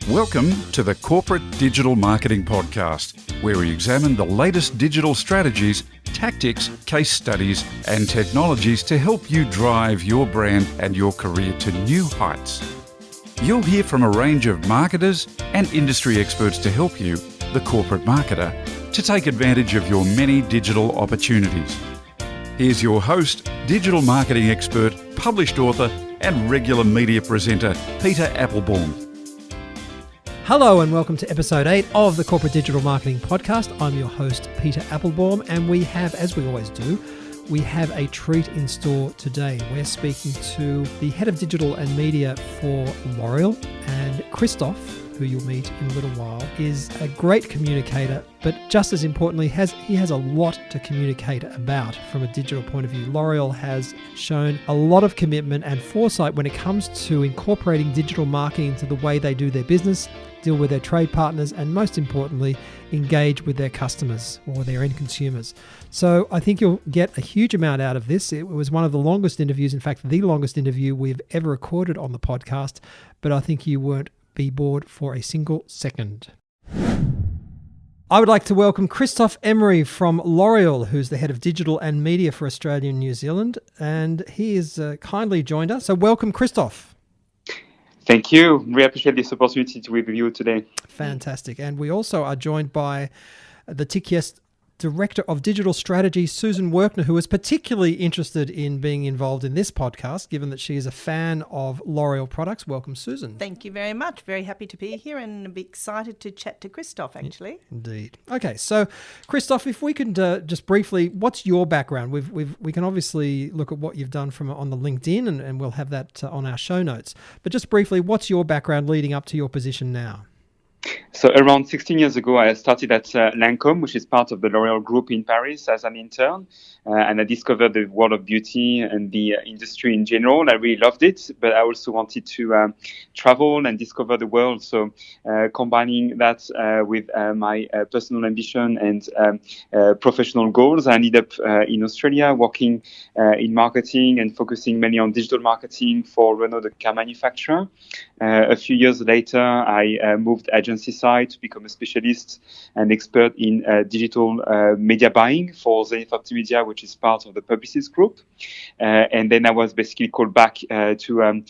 Welcome to the Corporate Digital Marketing Podcast, where we examine the latest digital strategies, tactics, case studies, and technologies to help you drive your brand and your career to new heights. You'll hear from a range of marketers and industry experts to help you, the corporate marketer, to take advantage of your many digital opportunities. Here's your host, digital marketing expert, published author, and regular media presenter, Peter Applebaum. Hello and welcome to episode 8 of the Corporate Digital Marketing Podcast. I'm your host, Peter Applebaum, and we have, as we always do, we have a treat in store today. We're speaking to the head of digital and media for L'Oréal, and Christophe, who you'll meet in a little while, is a great communicator, but just as importantly, he has a lot to communicate about from a digital point of view. L'Oréal has shown a lot of commitment and foresight when it comes to incorporating digital marketing into the way they do their business, deal with their trade partners, and most importantly, engage with their customers or their end consumers. So I think you'll get a huge amount out of this. It was one of the longest interviews, in fact, the longest interview we've ever recorded on the podcast, but I think you won't be bored for a single second. I would like to welcome Christophe Emery from L'Oréal, who's the head of digital and media for Australia and New Zealand, and he has kindly joined us. So welcome, Christophe. Thank you. We appreciate this opportunity to be with you today. Fantastic. And we also are joined by the TKS Director of Digital Strategy, Susan Werkner, who is particularly interested in being involved in this podcast, given that she is a fan of L'Oréal products. Welcome, Susan. Thank you very much. Very happy to be here and be excited to chat to Christophe, actually. Indeed. Okay, so Christophe, if we could just briefly, what's your background? We can obviously look at what you've done from on the LinkedIn, and we'll have that on our show notes. But just briefly, what's your background leading up to your position now? So around 16 years ago, I started at Lancome, which is part of the L'Oréal group in Paris, as an intern. And I discovered the world of beauty and the industry in general. I really loved it, but I also wanted to travel and discover the world. So combining that with my personal ambition and professional goals, I ended up in Australia working in marketing and focusing mainly on digital marketing for Renault, the car manufacturer. A few years later, I moved agency side to become a specialist and expert in digital media buying for Zenith Optimedia, which is part of the Publicis group. And then I was basically called back to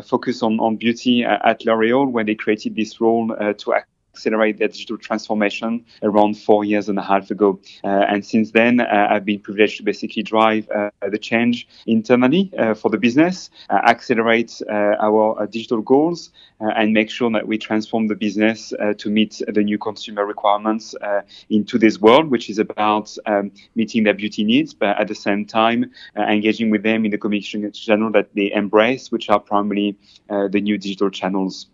focus on beauty at L'Oréal when they created this role to accelerate their digital transformation around 4.5 years ago. And since then, I've been privileged to basically drive the change internally for the business, accelerate our digital goals, and make sure that we transform the business to meet the new consumer requirements in today's world, which is about meeting their beauty needs, but at the same time, engaging with them in the communication channel that they embrace, which are primarily the new digital channels.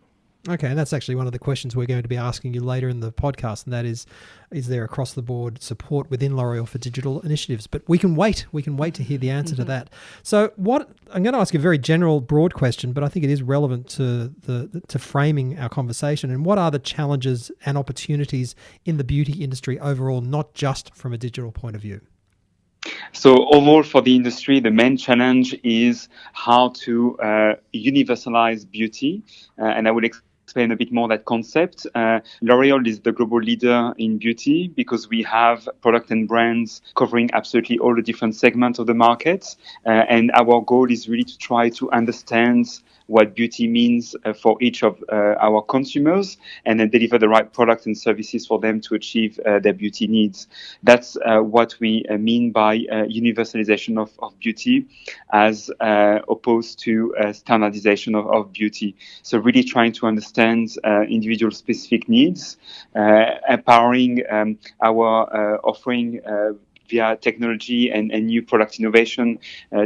Okay, and that's actually one of the questions we're going to be asking you later in the podcast, and that is there across-the-board support within L'Oréal for digital initiatives? But we can wait. We can wait to hear the answer to that. So I'm going to ask a very general, broad question, but I think it is relevant to framing our conversation. And what are the challenges and opportunities in the beauty industry overall, not just from a digital point of view? So overall for the industry, the main challenge is how to universalize beauty. And I will explain a bit more that concept. L'Oréal is the global leader in beauty because we have product and brands covering absolutely all the different segments of the market. And our goal is really to try to understand what beauty means for each of our consumers, and then deliver the right products and services for them to achieve their beauty needs. That's what we mean by universalization of beauty, as opposed to standardization of beauty. So really trying to understand individual specific needs, empowering our offering via technology and new product innovation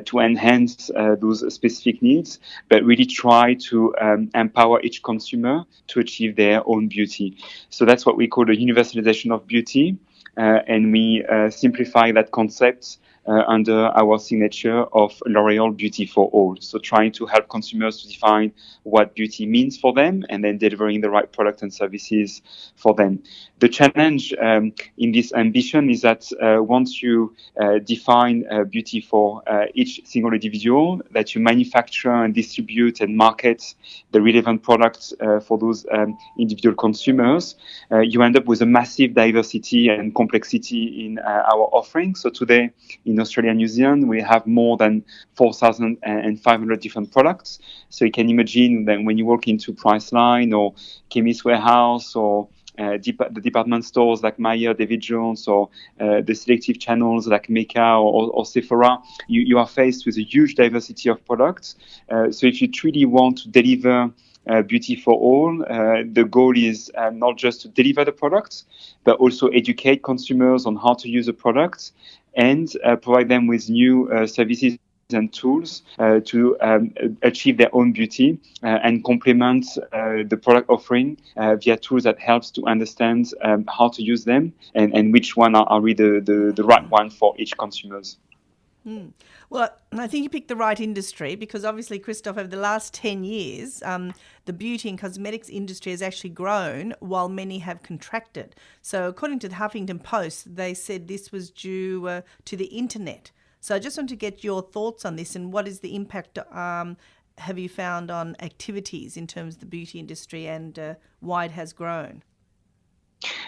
to enhance those specific needs, but really try to empower each consumer to achieve their own beauty. So that's what we call the universalization of beauty. And we simplify that concept under our signature of L'Oréal Beauty for All. So trying to help consumers to define what beauty means for them and then delivering the right product and services for them. The challenge in this ambition is that once you define beauty for each single individual, that you manufacture and distribute and market the relevant products for those individual consumers, you end up with a massive diversity and complexity in our offering. So today in Australia and New Zealand, we have more than 4,500 different products. So you can imagine that when you walk into Priceline or Chemist Warehouse or the department stores like Myer, David Jones, or the selective channels like Mecca or Sephora, you are faced with a huge diversity of products. So if you truly want to deliver beauty for all, the goal is not just to deliver the products, but also educate consumers on how to use the products and provide them with new services and tools to achieve their own beauty and complement the product offering via tools that helps to understand how to use them and which one are really the right one for each consumers. Well, I think you picked the right industry because obviously, Christophe, over the last 10 years, the beauty and cosmetics industry has actually grown while many have contracted. So according to the Huffington Post, they said this was due to the internet. So I just want to get your thoughts on this and what is the impact have you found on activities in terms of the beauty industry and why it has grown?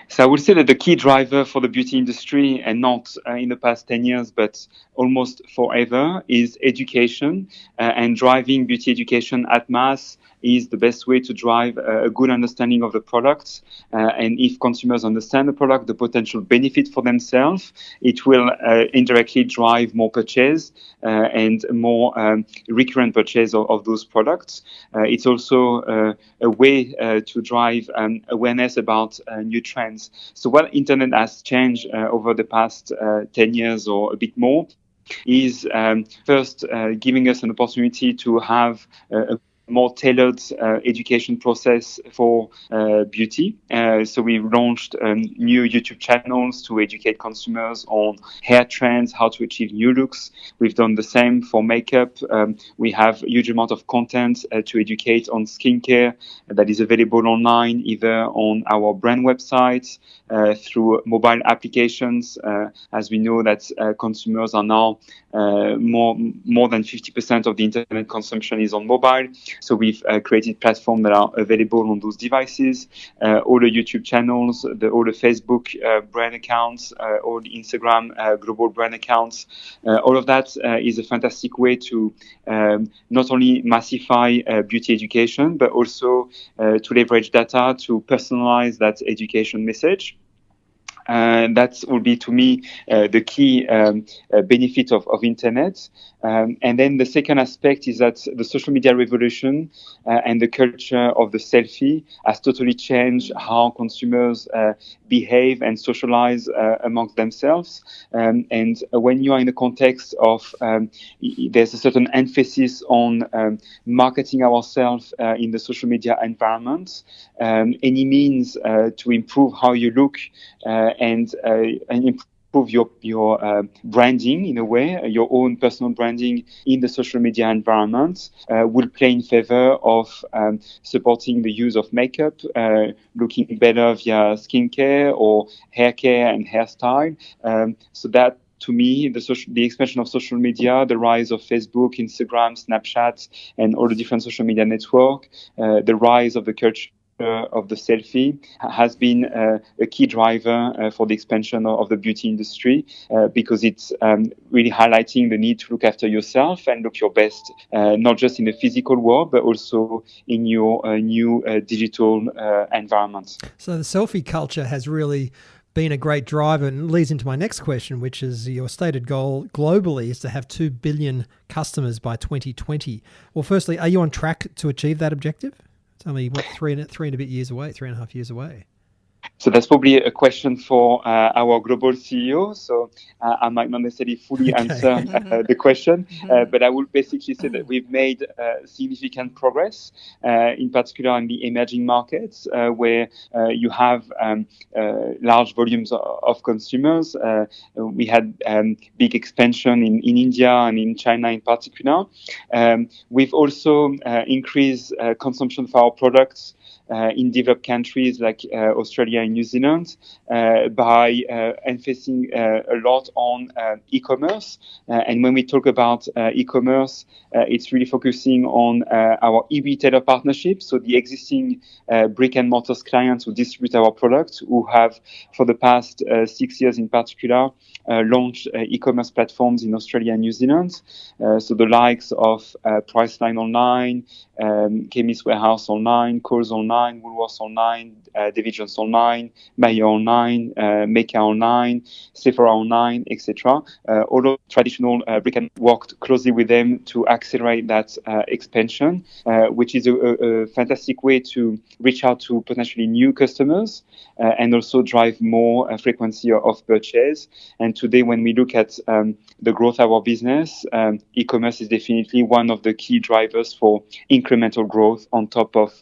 So I would say that the key driver for the beauty industry, and not in the past 10 years, but almost forever, is education. And driving beauty education at mass is the best way to drive a good understanding of the products. And if consumers understand the product, the potential benefit for themselves, it will indirectly drive more purchase and more recurrent purchase of those products. It's also a way to drive awareness about new trends. So what internet has changed over the past 10 years or a bit more is first giving us an opportunity to have a more tailored education process for beauty. So we launched new YouTube channels to educate consumers on hair trends, how to achieve new looks. We've done the same for makeup. We have a huge amount of content to educate on skincare that is available online, either on our brand website, through mobile applications, as we know that consumers are now more than 50% of the internet consumption is on mobile. So we've created platforms that are available on those devices, all the YouTube channels, all the Facebook brand accounts, all the Instagram global brand accounts. All of that is a fantastic way to not only massify beauty education, but also to leverage data to personalize that education message. That will be, to me, the key benefit of internet. And then the second aspect is that the social media revolution and the culture of the selfie has totally changed how consumers behave and socialize amongst themselves. And when you are in the context of, there's a certain emphasis on marketing ourselves in the social media environment, any means to improve how you look and improve your branding in a way, your own personal branding in the social media environment will play in favor of supporting the use of makeup, looking better via skincare or hair care and hairstyle. So that, to me, the expansion of social media, the rise of Facebook, Instagram, Snapchat, and all the different social media networks, the rise of the culture of the selfie has been a key driver for the expansion of the beauty industry because it's really highlighting the need to look after yourself and look your best, not just in the physical world, but also in your new digital environment. So the selfie culture has really been a great driver and leads into my next question, which is your stated goal globally is to have 2 billion customers by 2020. Well, firstly, are you on track to achieve that objective? It's only, 3.5 years away? So that's probably a question for our global CEO. So I might not necessarily fully answer the question, but I will basically say that we've made significant progress, in particular in the emerging markets, where you have large volumes of consumers. We had big expansion in India and in China in particular. We've also increased consumption for our products in developed countries like Australia and New Zealand by emphasizing a lot on e-commerce. And when we talk about e-commerce, it's really focusing on our e-retailer partnerships, so the existing brick and mortar clients who distribute our products, who have for the past 6 years in particular launched e-commerce platforms in Australia and New Zealand. So the likes of Priceline Online, Chemist Warehouse Online, Coles Online, Woolworths Online, David Jones Online, Myer Online, Mecca Online, Sephora Online, etc. All of traditional brick and worked closely with them to accelerate that expansion, which is a fantastic way to reach out to potentially new customers and also drive more frequency of purchase. And today, when we look at the growth of our business, e-commerce is definitely one of the key drivers for incremental growth on top of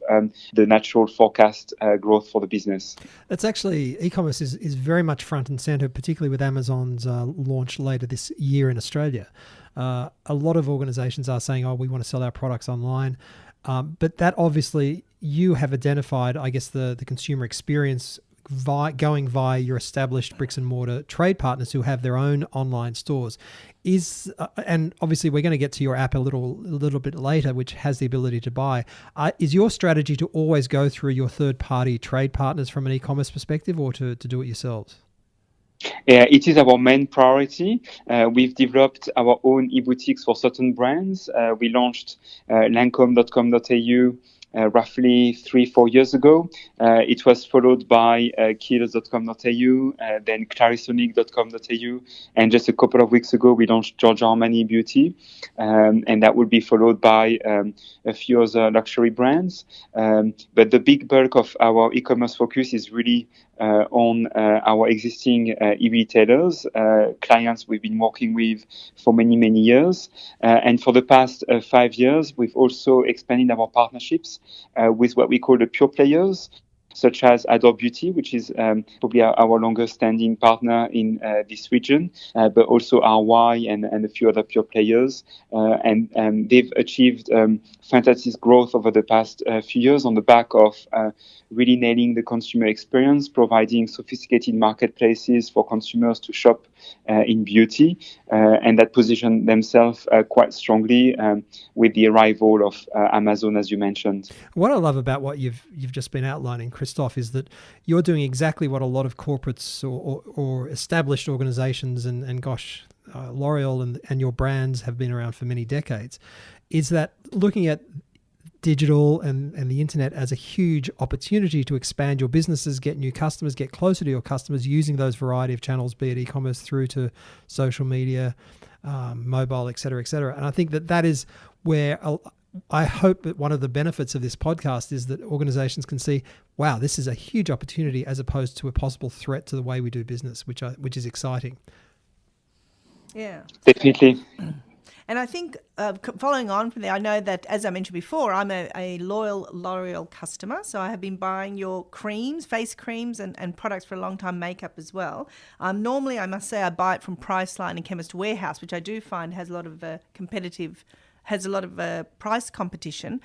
the natural forecast growth for the business. It's actually, e-commerce is very much front and center, particularly with Amazon's launch later this year in Australia. A lot of organizations are saying, we want to sell our products online. But that obviously, you have identified, I guess, the consumer experience going via your established bricks and mortar trade partners who have their own online stores. And obviously we're going to get to your app a little bit later, which has the ability to buy. Is your strategy to always go through your third-party trade partners from an e-commerce perspective, or to do it yourselves? Yeah, it is our main priority. We've developed our own e-boutiques for certain brands. We launched Lancome.com.au roughly 3-4 years ago. It was followed by Kiehl's.com.au, then Clarisonic.com.au, and just a couple of weeks ago we launched Giorgio Armani Beauty, and that will be followed by a few other luxury brands. But the big bulk of our e-commerce focus is really on our existing e-retailers, clients we've been working with for many years. And for the past 5 years, we've also expanded our partnerships with what we call the pure players, such as Adore Beauty, which is probably our longest standing partner in this region, but also RY and a few other pure players. And they've achieved fantastic growth over the past few years on the back of really nailing the consumer experience, providing sophisticated marketplaces for consumers to shop in beauty, and that position themselves quite strongly with the arrival of Amazon, as you mentioned. What I love about what you've just been outlining, Christophe, is that you're doing exactly what a lot of corporates or established organizations and L'Oréal and your brands have been around for many decades, is that looking at digital and the internet as a huge opportunity to expand your businesses, get new customers, get closer to your customers using those variety of channels, be it e-commerce through to social media, mobile, et cetera, et cetera. And I think that is where I hope that one of the benefits of this podcast is that organizations can see, wow, this is a huge opportunity as opposed to a possible threat to the way we do business, which is exciting. Yeah. Definitely. And I think following on from there, I know that, as I mentioned before, I'm a loyal L'Oréal customer. So I have been buying your creams, face creams and products for a long time, makeup as well. Normally, I must say I buy it from Priceline and Chemist Warehouse, which I do find has a lot of price competition.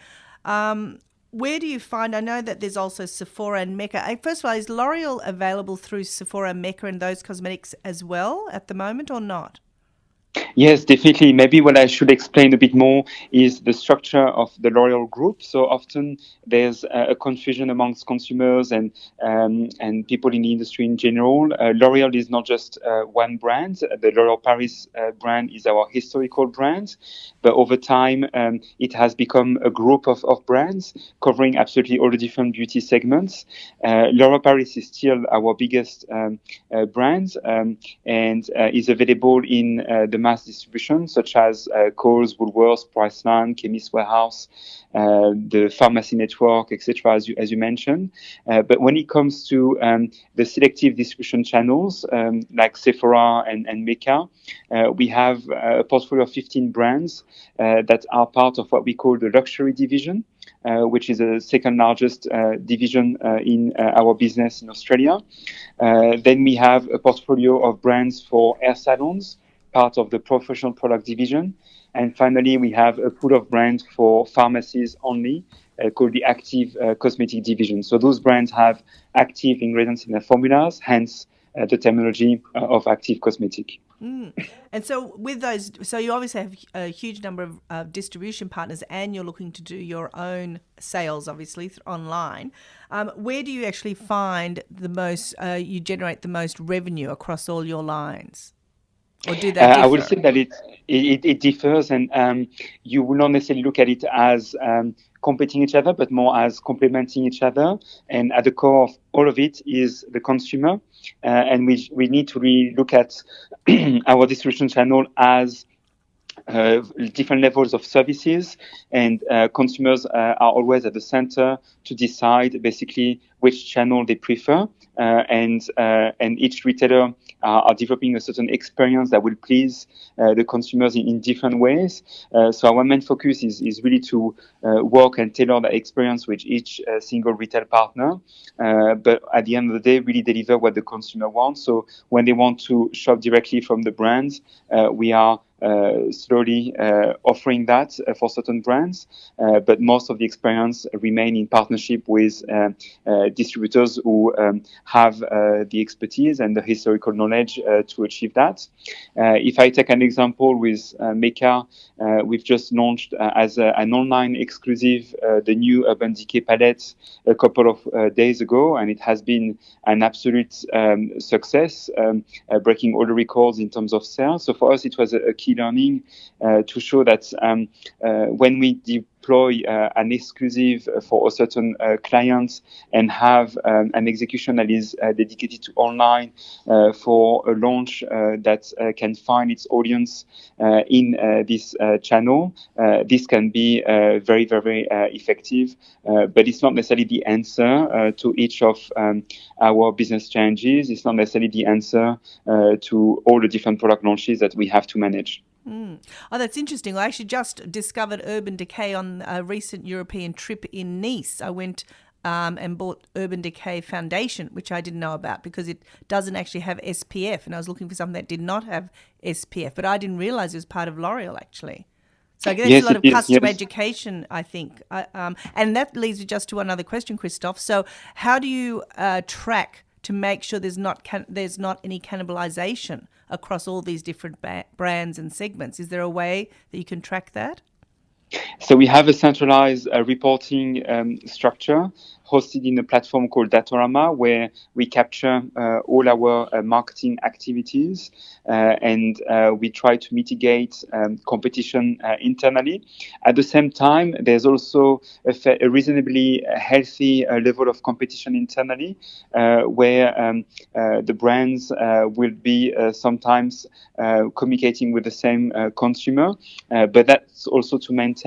Where do you find, I know that there's also Sephora and Mecca. First of all, is L'Oréal available through Sephora, Mecca and those cosmetics as well at the moment, or not? Yes, definitely. Maybe what I should explain a bit more is the structure of the L'Oréal group. So often there's a confusion amongst consumers and people in the industry in general. L'Oréal is not just one brand. The L'Oréal Paris brand is our historical brand, but over time it has become a group of brands covering absolutely all the different beauty segments. L'Oréal Paris is still our biggest brand and is available in the the mass distribution, such as Coles, Woolworths, Priceline, Chemist Warehouse, the pharmacy network, etc., as you mentioned. But when it comes to the selective distribution channels like Sephora and Mecca, we have a portfolio of 15 brands that are part of what we call the luxury division, which is the second largest division in our business in Australia. Then we have a portfolio of brands for hair salons, part of the professional product division. And finally, we have a pool of brands for pharmacies only, called the active cosmetic division. So those brands have active ingredients in their formulas, hence the terminology of active cosmetic. And so with those, so you obviously have a huge number of distribution partners, and you're looking to do your own sales, obviously, online. Where do you actually find the most, you generate the most revenue across all your lines? Or do they differ? I would say that it differs, and you will not necessarily look at it as competing each other, but more as complementing each other. And at the core of all of it is the consumer. And we need to really look at our distribution channel as different levels of services, and consumers are always at the center to decide basically which channel they prefer, and each retailer are developing a certain experience that will please the consumers in different ways. So our main focus is really to work and tailor the experience with each single retail partner, but at the end of the day, really deliver what the consumer wants. So when they want to shop directly from the brands, we are slowly offering that for certain brands, but most of the experience remain in partnership with distributors who have the expertise and the historical knowledge to achieve that. If I take an example with Mecca, we've just launched as an online exclusive the new Urban Decay palette a couple of days ago, and it has been an absolute success, breaking all the records in terms of sales. So for us, it was a key learning to show that when we deploy an exclusive for a certain client and have an execution that is dedicated to online for a launch that can find its audience in this channel, this can be very, very effective. But it's not necessarily the answer to each of our business challenges. It's not necessarily the answer to all the different product launches that we have to manage. Oh, that's interesting. I actually just discovered Urban Decay on a recent European trip in Nice. I went and bought Urban Decay foundation, which I didn't know about because it doesn't actually have SPF. And I was looking for something that did not have SPF, but I didn't realize it was part of L'Oréal, actually. So I guess yes, a lot of customer yes. education, I think. And that leads me just to another question, Christophe. So how do you track to make sure there's not any cannibalization across all these different brands and segments? Is there a way that you can track that? So we have a centralized reporting structure hosted in a platform called Datorama, where we capture all our marketing activities and we try to mitigate competition internally. At the same time, there's also a reasonably healthy level of competition internally, where the brands will be sometimes communicating with the same consumer, but that's also to maintain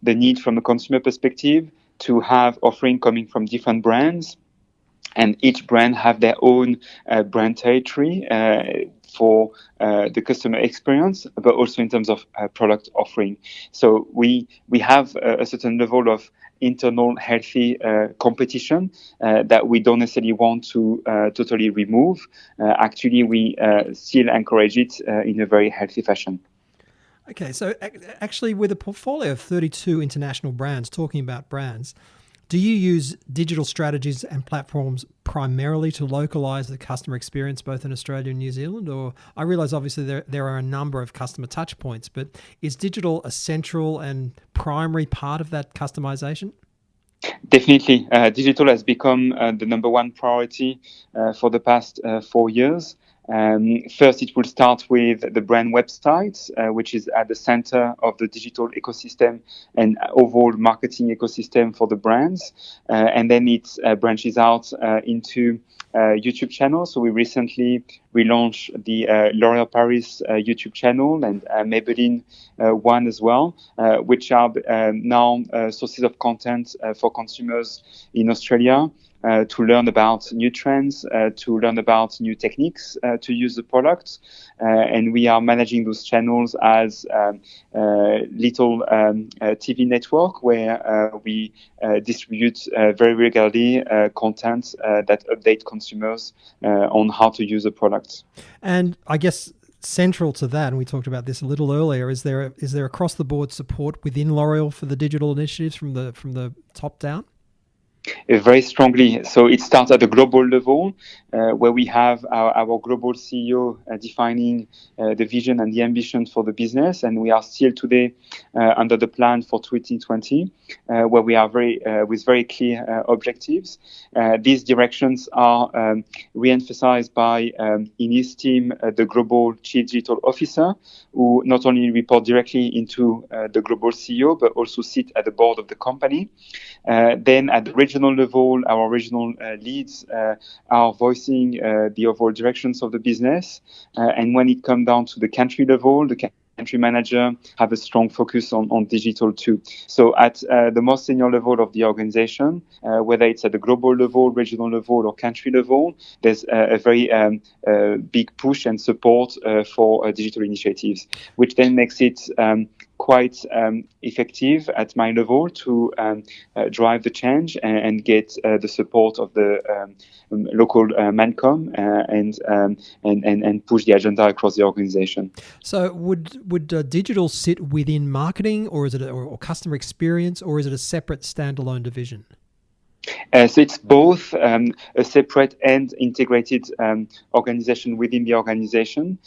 the need from a consumer perspective to have offering coming from different brands, and each brand have their own brand territory for the customer experience, but also in terms of product offering. So we have a certain level of internal healthy competition that we don't necessarily want to totally remove. Actually, we still encourage it in a very healthy fashion. Okay, so actually with a portfolio of 32 international brands, talking about brands, do you use digital strategies and platforms primarily to localize the customer experience both in Australia and New Zealand? Or I realize obviously there are a number of customer touch points, but is digital a central and primary part of that customization? Definitely. Digital has become the number one priority for the past 4 years. First, it will start with the brand website, which is at the center of the digital ecosystem and overall marketing ecosystem for the brands. And then it branches out into YouTube channel. So we recently relaunched the L'Oréal Paris YouTube channel and Maybelline one as well, which are now sources of content for consumers in Australia. To learn about new trends, to learn about new techniques to use the product. And we are managing those channels as little TV network where we distribute very regularly content that update consumers on how to use the product. And I guess central to that, and we talked about this a little earlier, is there across the board support within L'Oréal for the digital initiatives from the top down? Very strongly. So it starts at the global level, where we have our global CEO defining the vision and the ambition for the business. And we are still today under the plan for 2020, where we are with very clear objectives. These directions are re-emphasized by, in his team, the global chief digital officer, who not only report directly into the global CEO, but also sit at the board of the company. Then at the regional level, our regional leads are voicing the overall directions of the business. And when it comes down to the country level, the country manager have a strong focus on digital too. So at the most senior level of the organization, whether it's at the global level, regional level, or country level, there's a very big push and support for digital initiatives, which then makes it quite effective at my level to drive the change and get the support of the local Mancome and push the agenda across the organization. So would digital sit within marketing, or is it or customer experience, or is it a separate standalone division? So it's both a separate and integrated organization within the organization.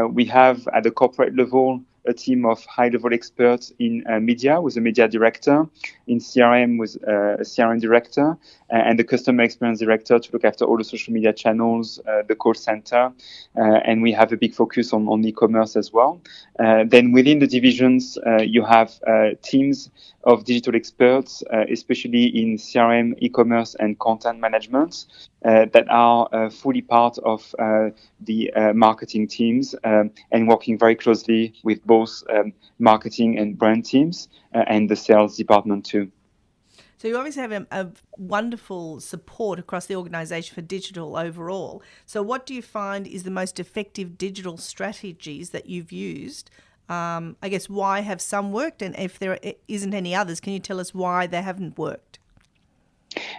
We have at the corporate level a team of high-level experts in media with a media director, in CRM with a CRM director, and the customer experience director to look after all the social media channels, the call center, and we have a big focus on e-commerce as well. Then within the divisions, you have teams of digital experts, especially in CRM, e-commerce, and content management, that are fully part of the marketing teams and working very closely with both marketing and brand teams and the sales department too. So you obviously have a wonderful support across the organisation for digital overall. So what do you find is the most effective digital strategies that you've used? I guess why have some worked, and if there isn't any others, can you tell us why they haven't worked?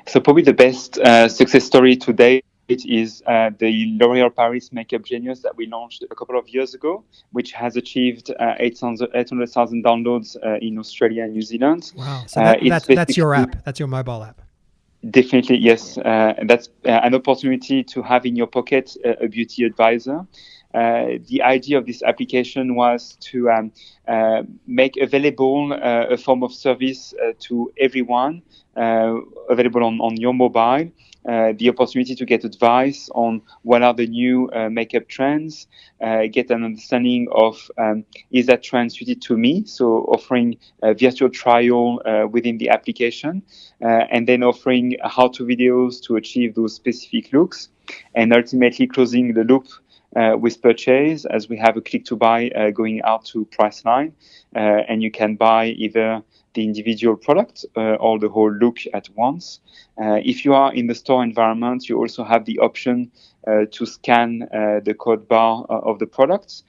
So probably the best success story today is the L'Oréal Paris Makeup Genius that we launched a couple of years ago, which has achieved 800,000 downloads in Australia and New Zealand. Wow. So that's your app. That's your mobile app. Definitely, yes. That's an opportunity to have in your pocket a beauty advisor. The idea of this application was to make available a form of service to everyone, available on your mobile, the opportunity to get advice on what are the new makeup trends, get an understanding of is that trend suited to me, so offering a virtual trial within the application, and then offering how-to videos to achieve those specific looks, and ultimately closing the loop with purchase, as we have a click to buy going out to Priceline, and you can buy either the individual product or the whole look at once. If you are in the store environment, you also have the option to scan the code bar of the products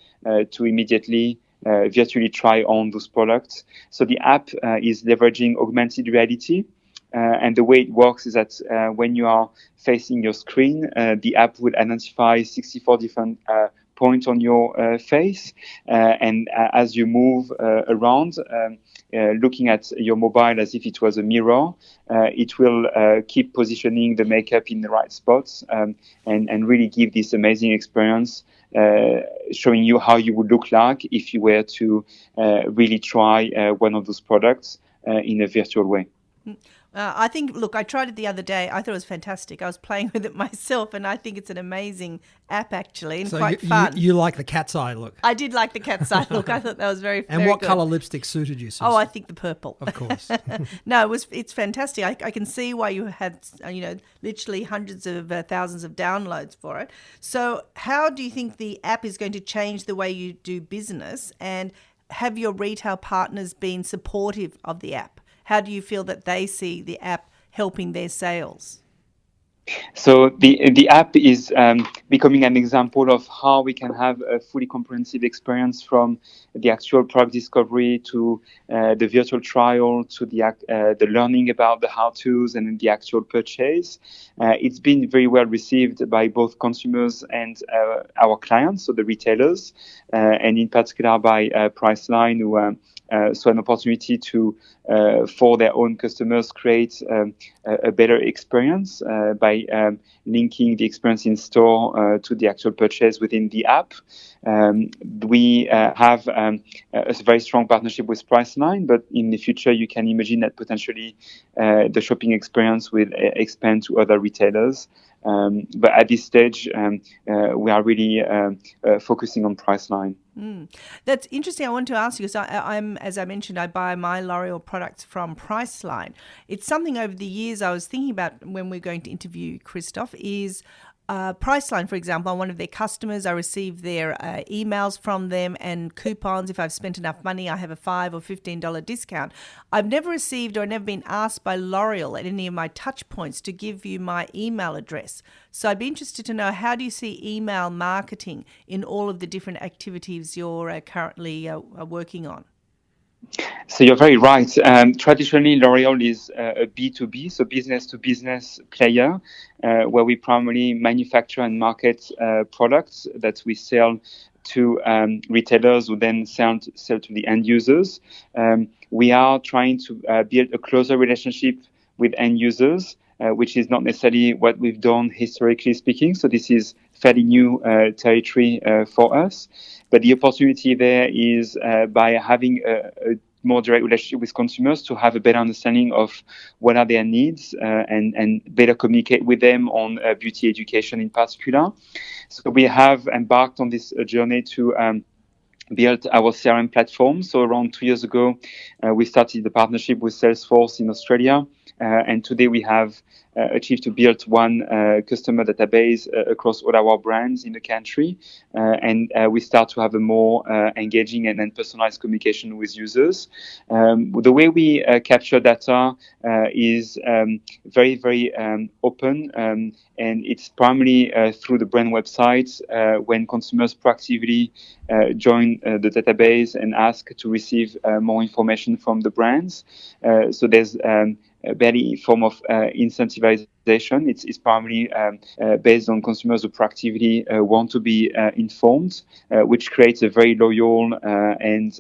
to immediately virtually try on those products. So the app is leveraging augmented reality. And the way it works is that when you are facing your screen, the app will identify 64 different points on your face. And as you move around, looking at your mobile as if it was a mirror, it will keep positioning the makeup in the right spots and really give this amazing experience, showing you how you would look like if you were to really try one of those products in a virtual way. I think, look, I tried it the other day. I thought it was fantastic. I was playing with it myself, and I think it's an amazing app, actually, and So quite fun. you like the cat's eye look. I did like the cat's eye look. I thought that was very, And very what good. colour lipstick suited you, Susan? Oh, I think the purple. Of course. No, it's fantastic. I can see why you had, literally hundreds of thousands of downloads for it. So how do you think the app is going to change the way you do business? And have your retail partners been supportive of the app? How do you feel that they see the app helping their sales? So the app is becoming an example of how we can have a fully comprehensive experience from the actual product discovery to the virtual trial to the learning about the how-tos and the actual purchase. It's been very well received by both consumers and our clients, so the retailers, and in particular by Priceline, who saw an opportunity to, for their own customers, create a better experience by linking the experience in store to the actual purchase within the app. We have a very strong partnership with Priceline, but in the future, you can imagine that potentially the shopping experience will expand to other retailers. But at this stage, we are really focusing on Priceline. That's interesting. I want to ask you, because I'm, as I mentioned, I buy my L'Oréal products from Priceline. It's something over the years I was thinking about when we're going to interview Christophe is Priceline, for example, I'm one of their customers. I receive their emails from them and coupons. If I've spent enough money, I have a $5 or $15 discount. I've never received or never been asked by L'Oréal at any of my touch points to give you my email address. So I'd be interested to know, how do you see email marketing in all of the different activities you're currently working on? So you're very right. Traditionally, L'Oréal is a B2B, so business-to-business player, where we primarily manufacture and market products that we sell to retailers who then sell to the end users. We are trying to build a closer relationship with end users, which is not necessarily what we've done historically speaking. So this is fairly new territory for us. But the opportunity there is by having a more direct relationship with consumers to have a better understanding of what are their needs and better communicate with them on beauty education in particular. So we have embarked on this journey to build our CRM platform. So around 2 years ago, we started the partnership with Salesforce in Australia. And today we have achieved to build one customer database across all our brands in the country. And we start to have a more engaging and personalized communication with users. The way we capture data is very, very open. And it's primarily through the brand websites when consumers proactively join the database and ask to receive more information from the brands. So there's barely form of incentivization. It's primarily based on consumers who proactively want to be informed, which creates a very loyal and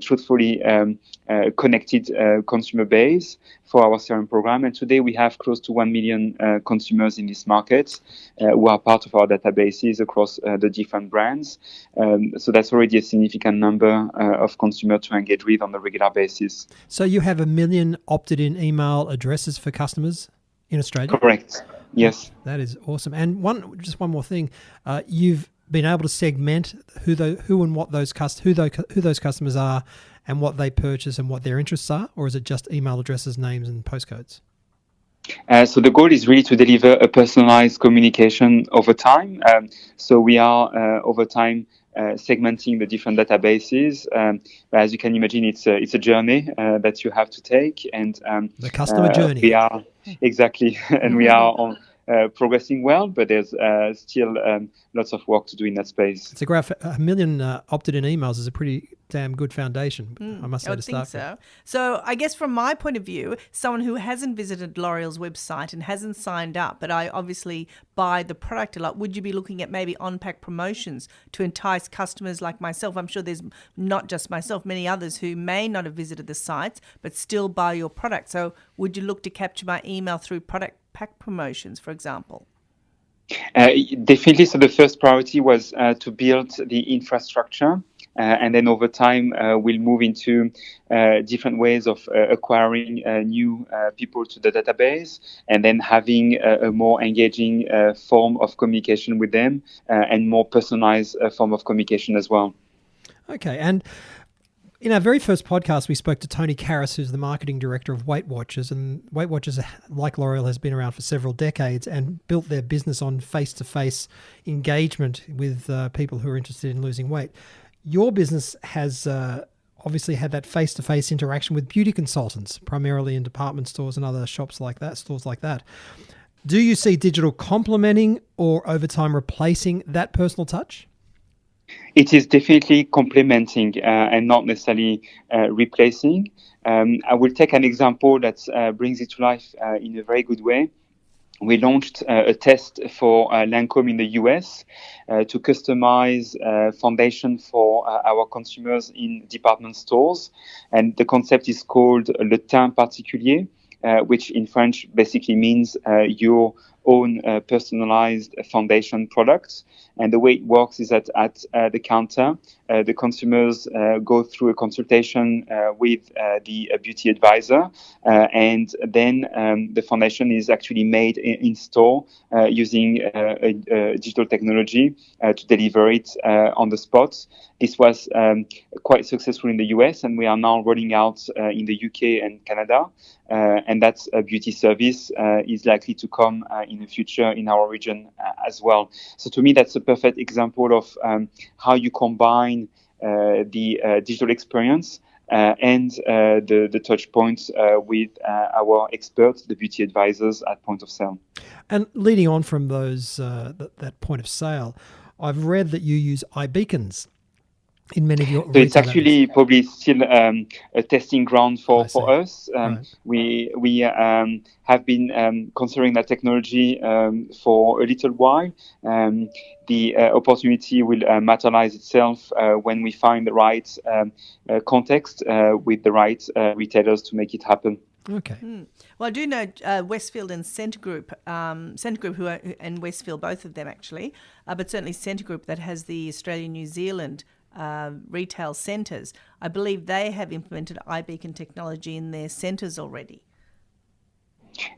truthfully connected consumer base for our CRM program. And today we have close to 1 million consumers in this market who are part of our databases across the different brands. So that's already a significant number of consumers to engage with on a regular basis. So you have 1 million opted-in email addresses for customers in Australia? Correct. Yes. That is awesome. And just one more thing, you've been able to segment who those customers are and what they purchase and what their interests are, or is it just email addresses, names, and postcodes? So the goal is really to deliver a personalized communication over time. So we are over time segmenting the different databases. As you can imagine, it's a journey that you have to take, and the customer journey. We are exactly, and we are on. Progressing well, but there's still lots of work to do in that space. It's a graph. 1 million opted-in emails is a pretty damn good foundation, I must say, I would think so. So I guess from my point of view, someone who hasn't visited L'Oréal's website and hasn't signed up, but I obviously buy the product a lot, would you be looking at maybe on-pack promotions to entice customers like myself? I'm sure there's not just myself, many others who may not have visited the sites, but still buy your product. So would you look to capture my email through product pack promotions, for example? Definitely. So the first priority was to build the infrastructure and then over time we'll move into different ways of acquiring new people to the database, and then having a more engaging form of communication with them, and more personalized form of communication as well. Okay, and in our very first podcast, we spoke to Tony Karras, who's the marketing director of Weight Watchers. And Weight Watchers, like L'Oréal, has been around for several decades and built their business on face-to-face engagement with people who are interested in losing weight. Your business has obviously had that face-to-face interaction with beauty consultants, primarily in department stores and other shops like that, stores like that. Do you see digital complementing or over time replacing that personal touch? It is definitely complementing and not necessarily replacing. I will take an example that brings it to life in a very good way. We launched a test for Lancome in the US to customize foundation for our consumers in department stores. And the concept is called Le Teint Particulier, which in French basically means your own personalized foundation products. And the way it works is that at the counter, the consumers go through a consultation with the beauty advisor, and then the foundation is actually made in store using digital technology to deliver it on the spot. This was quite successful in the US, and we are now rolling out in the UK and Canada. And that beauty service is likely to come in the future in our region as well. So to me, that's a perfect example of how you combine the digital experience and the touch points with our experts, the beauty advisors at point of sale. And leading on from those that point of sale, I've read that you use iBeacons in many of your so it's actually probably still a testing ground for us. Right. We have been considering that technology for a little while. The opportunity will materialize itself when we find the right context with the right retailers to make it happen. Okay. Well, I do know Westfield and Centre Group, and Westfield, both of them actually, but certainly Centre Group that has the Australia-New Zealand retail centres. I believe they have implemented iBeacon technology in their centres already.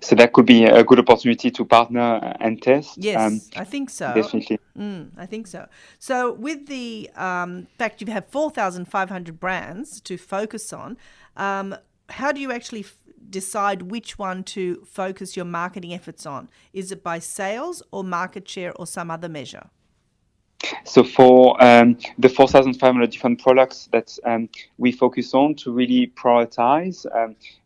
So that could be a good opportunity to partner and test. Yes, I think so. Definitely. I think so. So with the fact you have 4,500 brands to focus on, how do you actually decide which one to focus your marketing efforts on? Is it by sales or market share or some other measure? So for the 4,500 different products that we focus on to really prioritize,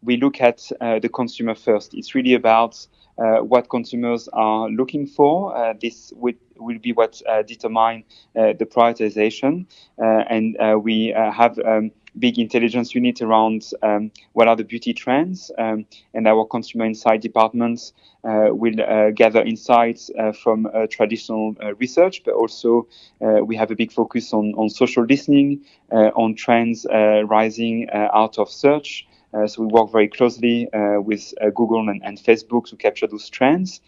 we look at the consumer first. It's really about what consumers are looking for. This will be what determine the prioritization. And we have big intelligence unit around what are the beauty trends, and our consumer insight departments will gather insights from traditional research, but also we have a big focus on social listening, on trends rising out of search. So we work very closely with Google and Facebook to capture those trends.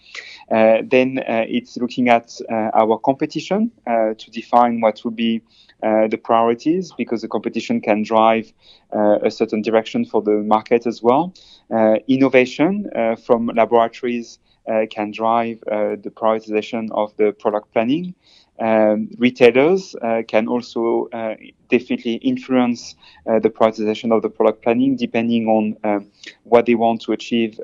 Then it's looking at our competition to define what will be the priorities, because the competition can drive a certain direction for the market as well. Innovation from laboratories can drive the prioritization of the product planning. Retailers can also definitely influence the prioritization of the product planning, depending on what they want to achieve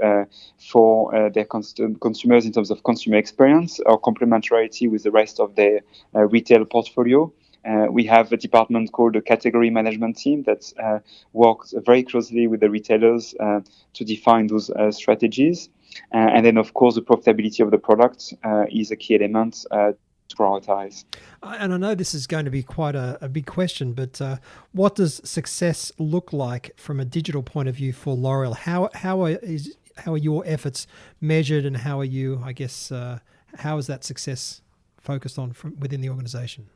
for their consumers in terms of consumer experience or complementarity with the rest of their retail portfolio. We have a department called the category management team that works very closely with the retailers to define those strategies. And then, of course, the profitability of the product is a key element to prioritize. And I know this is going to be quite a big question, but what does success look like from a digital point of view for L'Oréal? How are your efforts measured, and how are you, I guess, how is that success focused on from within the organization?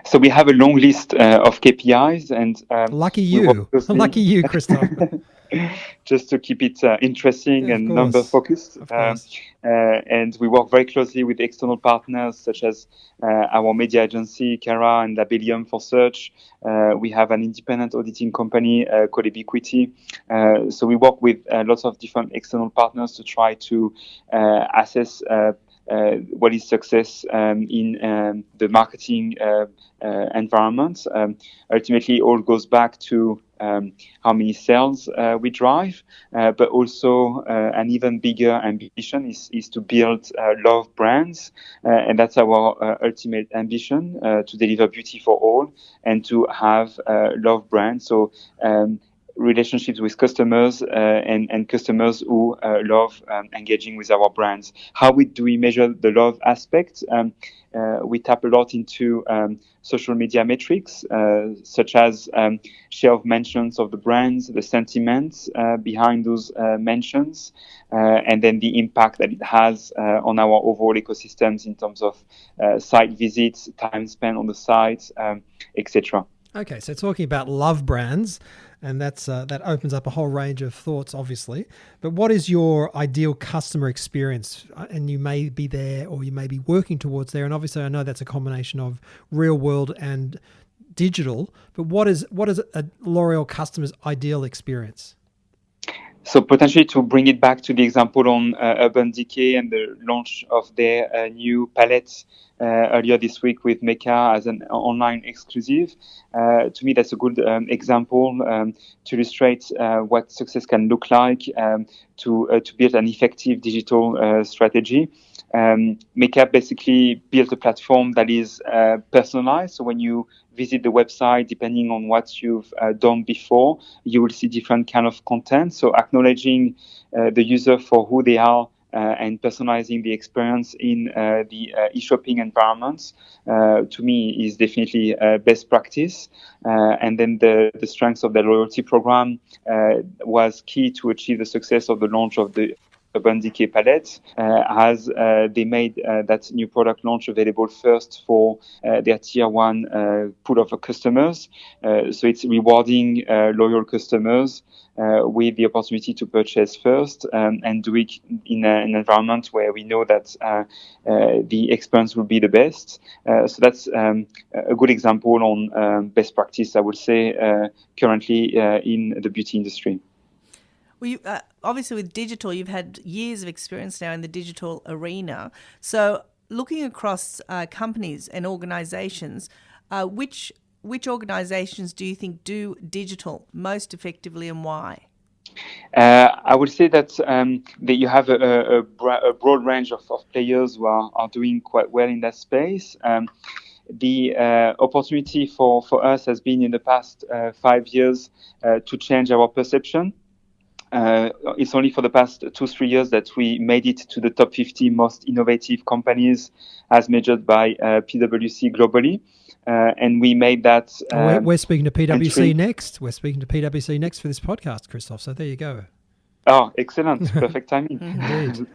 So we have a long list of KPIs, and lucky you, Christophe. just to keep it interesting Yeah, and number focused. Of course. And we work very closely with external partners such as our media agency, Cara and Labellium for search. We have an independent auditing company called Ebiquity. So we work with lots of different external partners to try to assess what is success in the marketing environment. Ultimately, all goes back to how many sales we drive, but also an even bigger ambition is to build love brands, and that's our ultimate ambition, to deliver beauty for all and to have love brands. So relationships with customers and customers who love engaging with our brands. How do we measure the love aspect? We tap a lot into social media metrics, such as share of mentions of the brands, the sentiments behind those mentions, and then the impact that it has on our overall ecosystems in terms of site visits, time spent on the site, etc. Okay, so talking about love brands, and that opens up a whole range of thoughts, obviously. But what is your ideal customer experience? And you may be there, or you may be working towards there. And obviously, I know that's a combination of real world and digital. But what is a L'Oréal customer's ideal experience? So potentially to bring it back to the example on Urban Decay and the launch of their new palette earlier this week with Mecca as an online exclusive. To me, that's a good example to illustrate what success can look like to build an effective digital strategy. Makeup basically built a platform that is personalized. So when you visit the website, depending on what you've done before, you will see different kind of content. So acknowledging the user for who they are and personalizing the experience in the e-shopping environments, to me, is definitely best practice. And then the strengths of the loyalty program was key to achieve the success of the launch of the Urban Decay palette, as they made that new product launch available first for their tier one pool of customers. So it's rewarding loyal customers with the opportunity to purchase first and do it in an environment where we know that the experience will be the best. So that's a good example on best practice, I would say, currently in the beauty industry. Well, obviously with digital, you've had years of experience now in the digital arena. So looking across companies and organisations, which organisations do you think do digital most effectively, and why? I would say that you have a broad range of players who are doing quite well in that space. The opportunity for us has been in the past 5 years to change our perception. It's only for the past 2-3 years that we made it to the top 50 most innovative companies as measured by PwC globally. And we made that. We're speaking to PwC entry. next. We're speaking to PwC next for this podcast, Christophe. So there you go. Oh, excellent. Perfect timing. Indeed.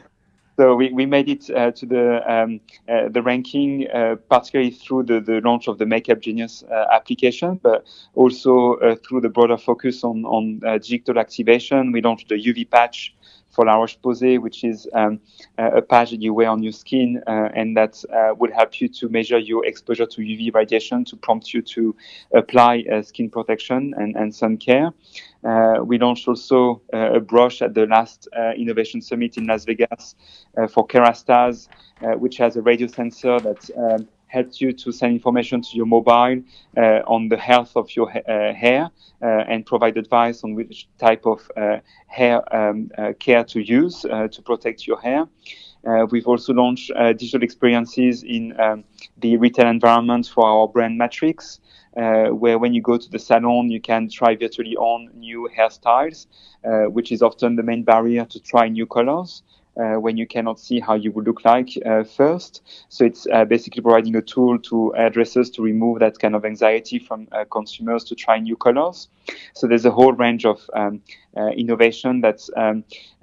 So we made it to the ranking, particularly through the launch of the Makeup Genius application, but also through the broader focus on digital activation. We launched the UV patch for La Roche-Posay, which is a patch that you wear on your skin, and that would help you to measure your exposure to UV radiation to prompt you to apply skin protection and sun care. We launched also a brush at the last Innovation Summit in Las Vegas for Kerastase, which has a radio sensor that helps you to send information to your mobile on the health of your hair and provide advice on which type of hair care to use to protect your hair. We've also launched digital experiences in the retail environment for our brand Matrix, where when you go to the salon, you can try virtually on new hairstyles, which is often the main barrier to try new colors. When you cannot see how you would look like first. So it's basically providing a tool to hairdressers to remove that kind of anxiety from consumers to try new colors. So there's a whole range of innovation that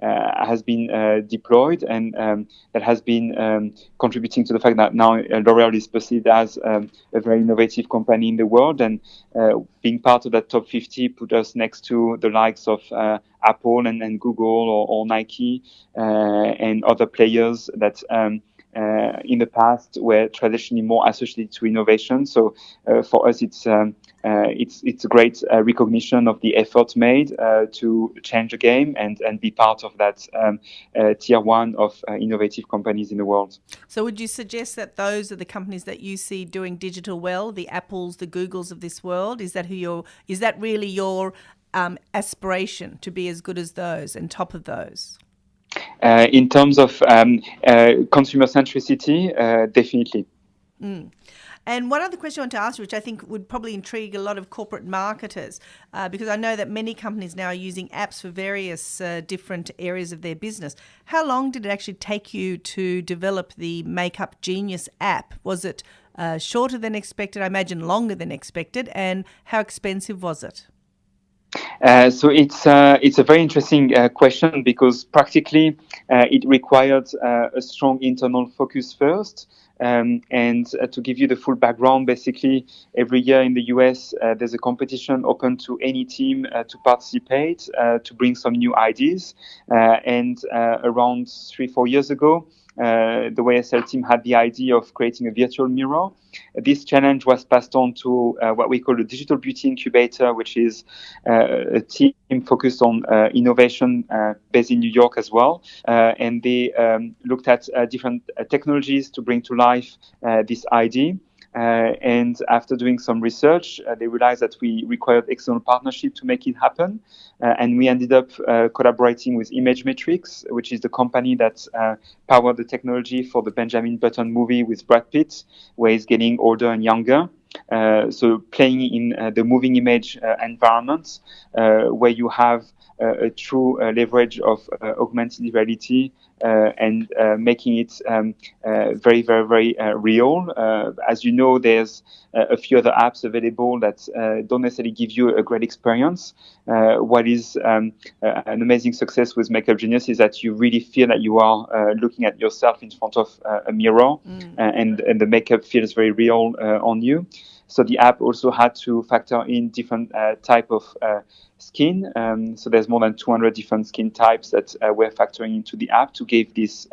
has been deployed and that has been contributing to the fact that now L'Oréal is perceived as a very innovative company in the world, and being part of that top 50 put us next to the likes of Apple and Google or Nike and other players that in the past were traditionally more associated to innovation. So for us, it's a great recognition of the effort made to change the game and be part of that tier one of innovative companies in the world. So would you suggest that those are the companies that you see doing digital well, the Apples, the Googles of this world? Is that really your aspiration to be as good as those and top of those? In terms of consumer centricity, definitely. And one other question I want to ask you, which I think would probably intrigue a lot of corporate marketers, because I know that many companies now are using apps for various different areas of their business. How long did it actually take you to develop the Makeup Genius app? Was it shorter than expected? I imagine longer than expected. And how expensive was it? So it's a very interesting question because practically it required a strong internal focus first. And to give you the full background, basically every year in the US, there's a competition open to any team to participate, to bring some new ideas. And around 3-4 years ago, the YSL team had the idea of creating a virtual mirror. This challenge was passed on to what we call the Digital Beauty Incubator, which is a team focused on innovation based in New York as well. And they looked at different technologies to bring to life this idea. And after doing some research, they realized that we required external partnership to make it happen. And we ended up collaborating with Image Metrics, which is the company that powered the technology for the Benjamin Button movie with Brad Pitt, where he's getting older and younger. So playing in the moving image environments where you have a true leverage of augmented reality and making it very, very, very real. As you know, there's a few other apps available that don't necessarily give you a great experience. What is an amazing success with Makeup Genius is that you really feel that you are looking at yourself in front of a mirror and the makeup feels very real on you. So the app also had to factor in different type of skin. So there's more than 200 different skin types that we're factoring into the app to give this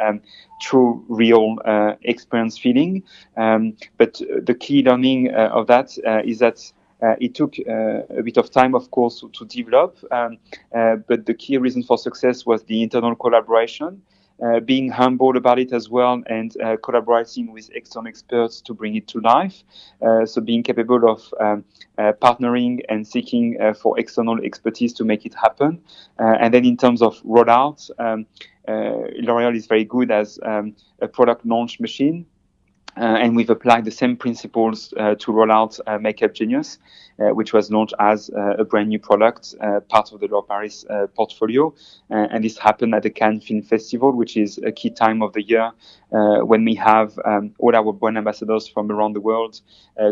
true, real experience feeling. But the key learning of that is that it took a bit of time, of course, to develop. But the key reason for success was the internal collaboration. Being humble about it as well and collaborating with external experts to bring it to life. So being capable of partnering and seeking for external expertise to make it happen. And then in terms of rollout, L'Oréal is very good as a product launch machine. And we've applied the same principles to roll out Makeup Genius, which was launched as a brand new product, part of the L'Oréal Paris portfolio. And this happened at the Cannes Film Festival, which is a key time of the year when we have all our brand ambassadors from around the world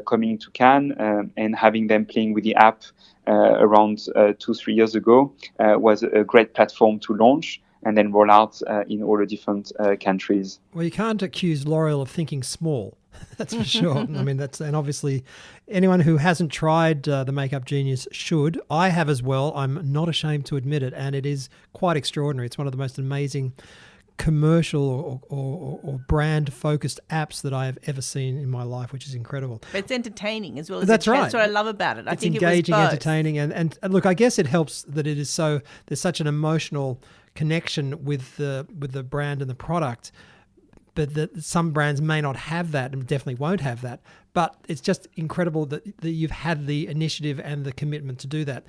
coming to Cannes and having them playing with the app around 2-3 years ago was a great platform to launch and then roll out in all the different countries. Well, you can't accuse L'Oréal of thinking small. That's for sure. I mean, and obviously anyone who hasn't tried the Makeup Genius should. I have as well. I'm not ashamed to admit it. And it is quite extraordinary. It's one of the most amazing commercial or brand-focused apps that I have ever seen in my life, which is incredible. But it's entertaining as well. That's right. That's what I love about it. I think engaging, it was both. entertaining, and look, I guess it helps that it is there's such an emotional connection with the brand and the product, but that some brands may not have that and definitely won't have that. But it's just incredible that you've had the initiative and the commitment to do that.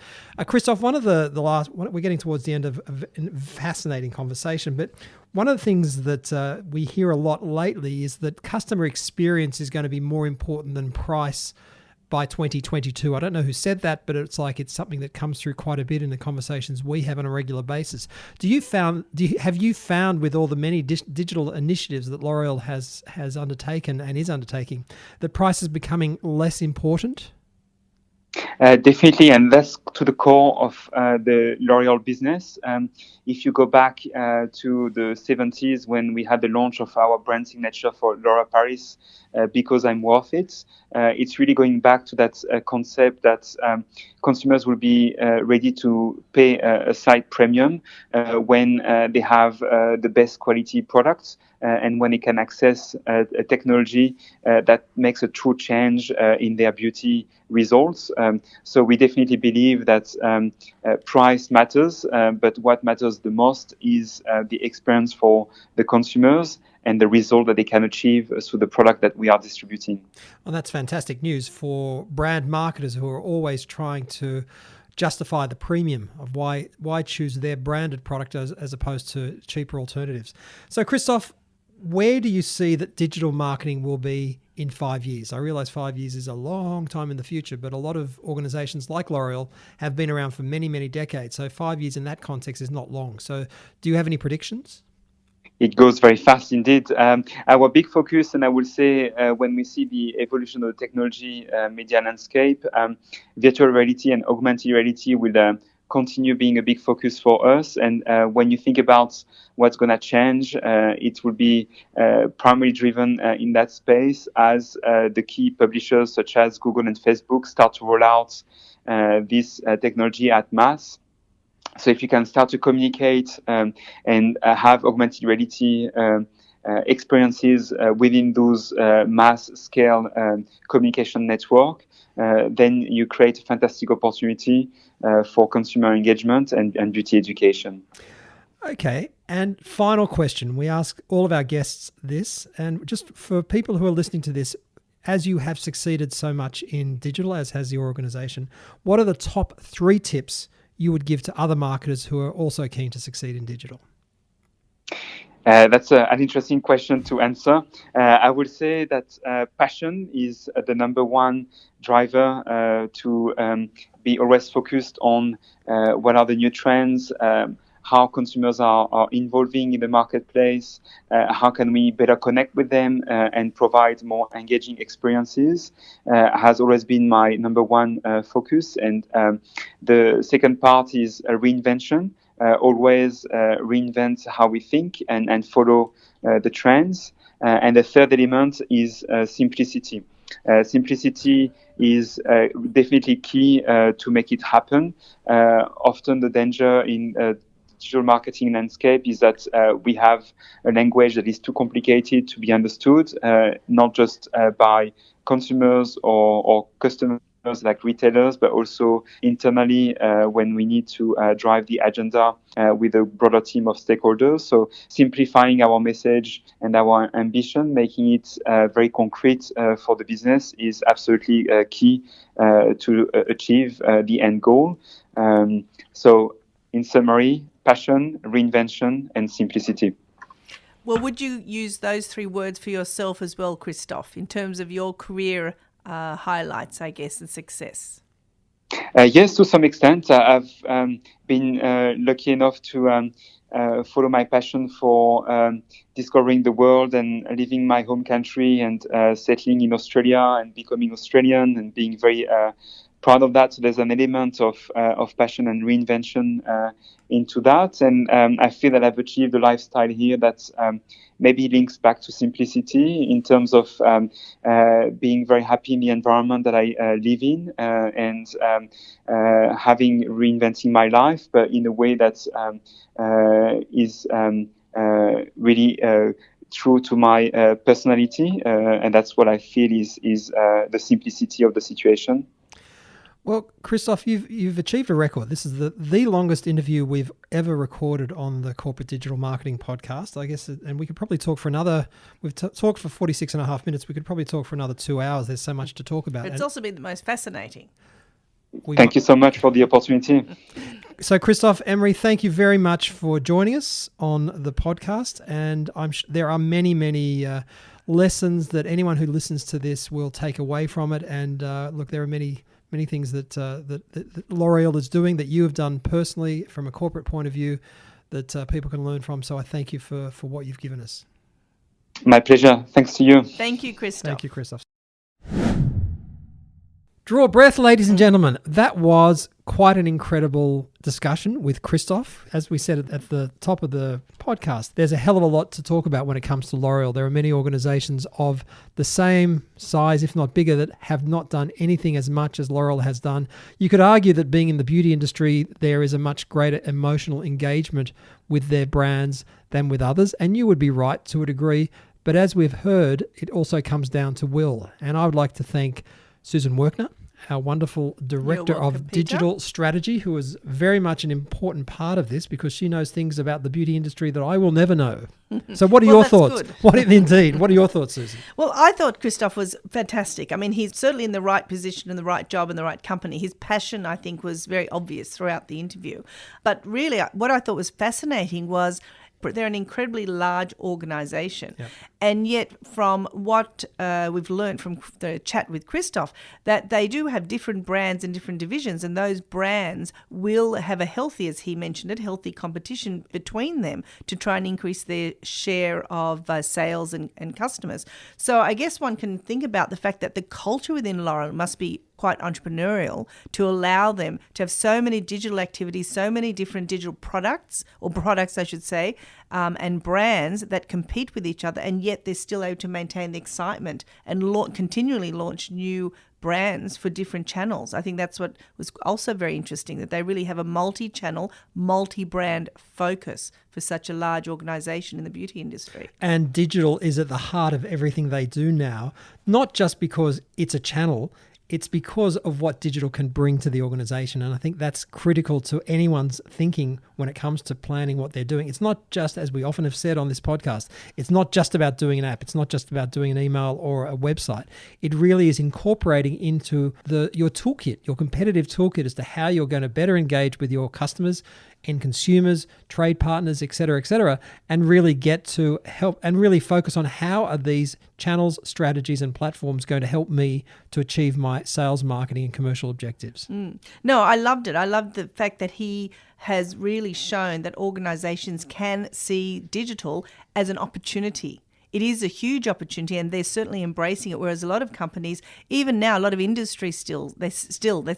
Christophe, one of the last, we're getting towards the end of a fascinating conversation, but one of the things that we hear a lot lately is that customer experience is going to be more important than price by 2022. I don't know who said that, but it's something that comes through quite a bit in the conversations we have on a regular basis. Have you found with all the many digital initiatives that L'Oréal has undertaken and is undertaking that price is becoming less important? Definitely, and that's to the core of the L'Oréal business. If you go back to the 70s when we had the launch of our brand signature for L'Oréal Paris, because I'm worth it, it's really going back to that concept that consumers will be ready to pay a slight premium when they have the best quality products. And when they can access a technology that makes a true change in their beauty results. So we definitely believe that price matters, but what matters the most is the experience for the consumers and the result that they can achieve through the product that we are distributing. Well, that's fantastic news for brand marketers who are always trying to justify the premium of why choose their branded product as opposed to cheaper alternatives. So, Christophe, where do you see that digital marketing will be in 5 years? I realize 5 years is a long time in the future, but a lot of organizations like L'Oréal have been around for many, many decades. So 5 years in that context is not long. So do you have any predictions? It goes very fast indeed. Our big focus, and I will say when we see the evolution of the technology media landscape, virtual reality and augmented reality will continue being a big focus for us. And when you think about what's going to change, it will be primarily driven in that space as the key publishers such as Google and Facebook start to roll out this technology at mass. So if you can start to communicate and have augmented reality experiences within those mass scale communication network, then you create a fantastic opportunity for consumer engagement and beauty education. Okay. And final question. We ask all of our guests this, and just for people who are listening to this, as you have succeeded so much in digital, as has your organization, what are the top 3 tips you would give to other marketers who are also keen to succeed in digital? That's an interesting question to answer. I would say that passion is the number one driver to be always focused on what are the new trends, how consumers are evolving in the marketplace, how can we better connect with them and provide more engaging experiences has always been my number one focus. And the second part is reinvention. Always reinvent how we think and follow the trends. And the third element is simplicity. Simplicity is definitely key to make it happen. Often the danger in digital marketing landscape is that we have a language that is too complicated to be understood, not just by consumers or customers like retailers, but also internally when we need to drive the agenda with a broader team of stakeholders. So simplifying our message and our ambition, making it very concrete for the business is absolutely key to achieve the end goal. So in summary, passion, reinvention, and simplicity. Well, would you use those 3 words for yourself as well, Christophe, in terms of your career highlights, I guess, and success? Yes, to some extent. I've been lucky enough to follow my passion for discovering the world and leaving my home country and settling in Australia and becoming Australian and being very proud of that. So there's an element of passion and reinvention into that. And I feel that I've achieved a lifestyle here that maybe links back to simplicity in terms of being very happy in the environment that I live in and having reinventing my life, but in a way that is really true to my personality. And that's what I feel is the simplicity of the situation. Well, Christophe, you've achieved a record. This is the longest interview we've ever recorded on the Corporate Digital Marketing Podcast, I guess. And we could probably talk for another, we've talked for 46 and a half minutes. We could probably talk for another 2 hours. There's so much to talk about. It's also been the most fascinating. Thank you so much for the opportunity. So, Christophe, Emery, thank you very much for joining us on the podcast. And there are many, many lessons that anyone who listens to this will take away from it. And look, there are many things that L'Oréal is doing that you have done personally from a corporate point of view that people can learn from. So I thank you for what you've given us. My pleasure. Thanks to you. Thank you, Christophe. Thank you, Christophe. Draw a breath, ladies and gentlemen. That was quite an incredible discussion with Christoph. As we said at the top of the podcast, there's a hell of a lot to talk about when it comes to L'Oréal. There are many organizations of the same size, if not bigger, that have not done anything as much as L'Oréal has done. You could argue that being in the beauty industry, there is a much greater emotional engagement with their brands than with others, and you would be right to a degree. But as we've heard, it also comes down to will. And I would like to thank Susan Werkner, our wonderful Director of Digital Strategy, who is very much an important part of this because she knows things about the beauty industry that I will never know. So what are your thoughts? What are your thoughts, Susan? Well, I thought Christoph was fantastic. I mean, he's certainly in the right position, in the right job, in the right company. His passion, I think, was very obvious throughout the interview. But really, what I thought was fascinating was they're an incredibly large organisation. Yep. And yet from what we've learned from the chat with Christoph, that they do have different brands and different divisions, and those brands will have a healthy, as he mentioned it, healthy competition between them to try and increase their share of sales and customers. So I guess one can think about the fact that the culture within L'Oréal must be quite entrepreneurial to allow them to have so many digital activities, so many different digital products, I should say, and brands that compete with each other, and yet they're still able to maintain the excitement and continually launch new brands for different channels. I think that's what was also very interesting, that they really have a multi-channel, multi-brand focus for such a large organisation in the beauty industry. And digital is at the heart of everything they do now, not just because it's a channel, it's because of what digital can bring to the organization. And I think that's critical to anyone's thinking when it comes to planning what they're doing. It's not just, as we often have said on this podcast, it's not just about doing an app. It's not just about doing an email or a website. It really is incorporating into your toolkit, your competitive toolkit as to how you're going to better engage with your customers and consumers, trade partners, et cetera, and really get to help and really focus on how are these channels, strategies, and platforms going to help me to achieve my sales, marketing, and commercial objectives. No, I loved it. I loved the fact that he has really shown that organizations can see digital as an opportunity. It is a huge opportunity, and they're certainly embracing it, whereas a lot of companies, even now, a lot of industries still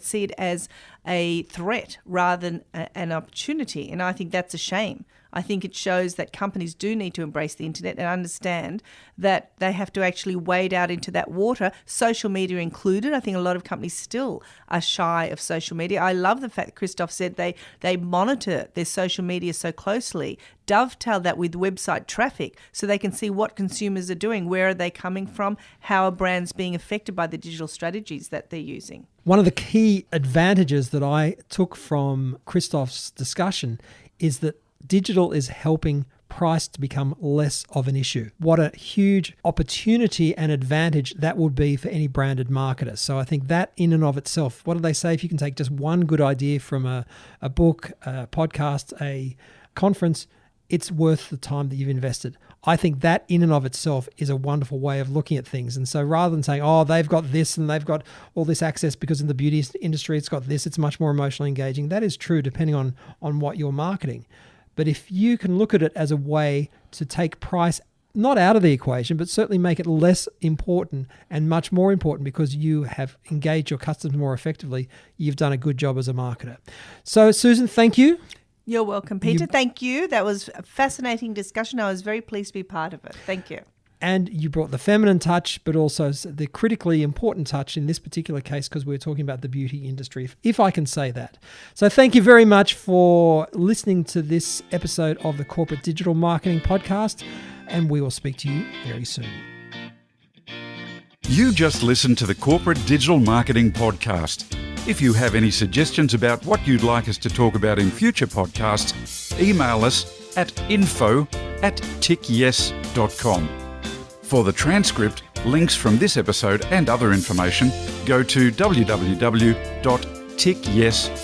see it as a threat rather than an opportunity, and I think that's a shame. I think it shows that companies do need to embrace the internet and understand that they have to actually wade out into that water, social media included. I think a lot of companies still are shy of social media. I love the fact that Christoph said they monitor their social media so closely, dovetail that with website traffic so they can see what consumers are doing, where are they coming from, how are brands being affected by the digital strategies that they're using. One of the key advantages that I took from Christoph's discussion is that digital is helping price to become less of an issue. What a huge opportunity and advantage that would be for any branded marketer. So I think that in and of itself, what do they say? If you can take just one good idea from a book, a podcast, a conference, it's worth the time that you've invested. I think that in and of itself is a wonderful way of looking at things. And so rather than saying, oh, they've got this and they've got all this access because in the beauty industry it's got this, it's much more emotionally engaging. That is true depending on what you're marketing. But if you can look at it as a way to take price not out of the equation, but certainly make it less important and much more important because you have engaged your customers more effectively, you've done a good job as a marketer. So, Susan, thank you. You're welcome, Peter. Thank you. That was a fascinating discussion. I was very pleased to be part of it. Thank you. And you brought the feminine touch, but also the critically important touch in this particular case because we're talking about the beauty industry, if I can say that. So thank you very much for listening to this episode of the Corporate Digital Marketing Podcast, and we will speak to you very soon. You just listened to the Corporate Digital Marketing Podcast. If you have any suggestions about what you'd like us to talk about in future podcasts, email us at info@tickyes.com. For the transcript, links from this episode and other information, go to www.tickyes.com.